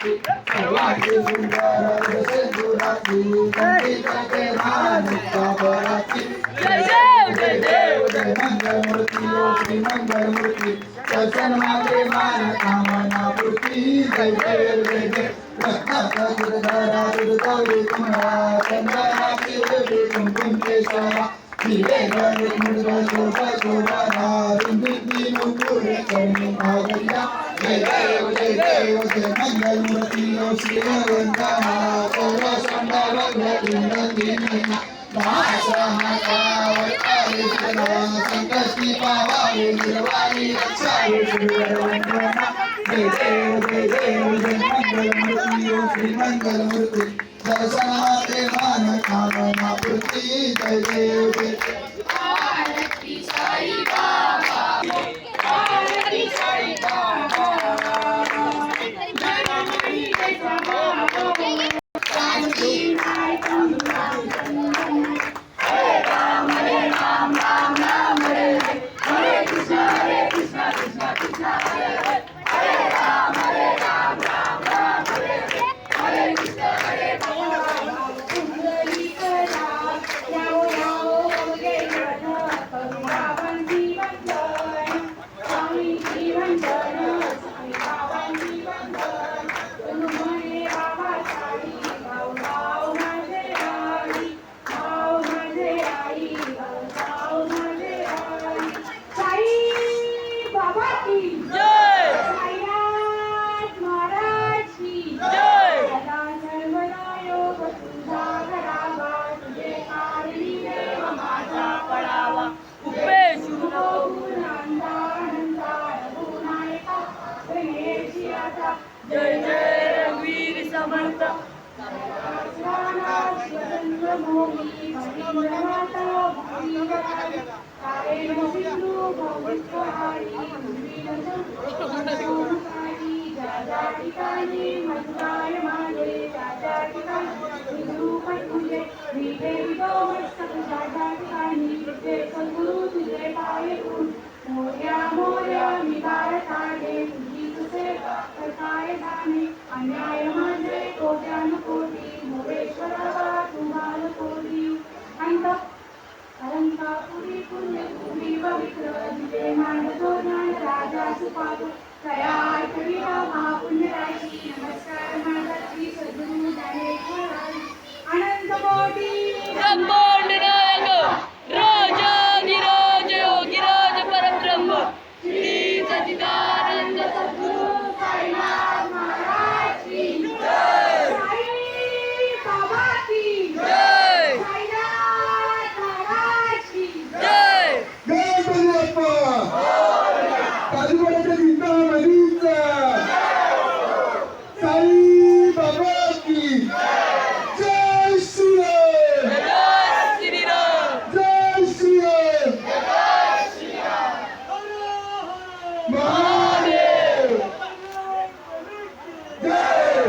सर्वांची सुंदर सिंधुराची संगीताचे मानिका बराची जय देव जय मंगलमूर्ती ओ श्री मंगलमूर्ती दर्शन मागे मान कामना पूर्ती जय देव जय देव रत्नाचा दुर्धरा दुर्गौरी तुम्हाला चंदनाची देवी कुंकुम केशरा हिरे गरे मुद्रा शोभा शोभा रुंदी मुकुरे करणी भागरिया जय देव जय मंगलमूर्ती ओ श्री वंदना सर्व संदर्भ संकष्टी पावावे निर्वाणी रक्षावे वंदना जय देव जय मंगलमूर्ती ओ श्री मंगलमूर्ती दर्शनाते मान कामना पूर्ती जय देव जय आरती साई बाबा आरती साई बाबा जय रमणी जय बाबा शांती साई हरे राम राम राम हरे कृष्ण कृष्ण कृष्ण हरे हरे हरे राम राम राम हरे हरे कृष्ण हरे जय जय रघुवीर समर्थ मोर्या मोर्या मी भारताने तुझी तुझे काय जाणे अन्याय म्हणजे कोट्यान कोटी मोरेश्वरा तुम्हाला कोटी अंत अलंकापुरी पुण्यभूमी पवित्र जिथे मांडतो ज्ञान राजा सुपातो तया ऐकविला महापुण्यराशी नमस्कार माझा श्री सद्गुरु ज्ञानेश्वराई अनंत कोटी श्री सच्चिदानंद सद्गुरु साईनाथ महाराज की जय साई बाबा की जय साईनाथ महाराज की जय जय बलियप्पा कालीबाईच्या गीतामधीचा साई बाबा की जय श्रीराम जय श्रीराम महादेव जय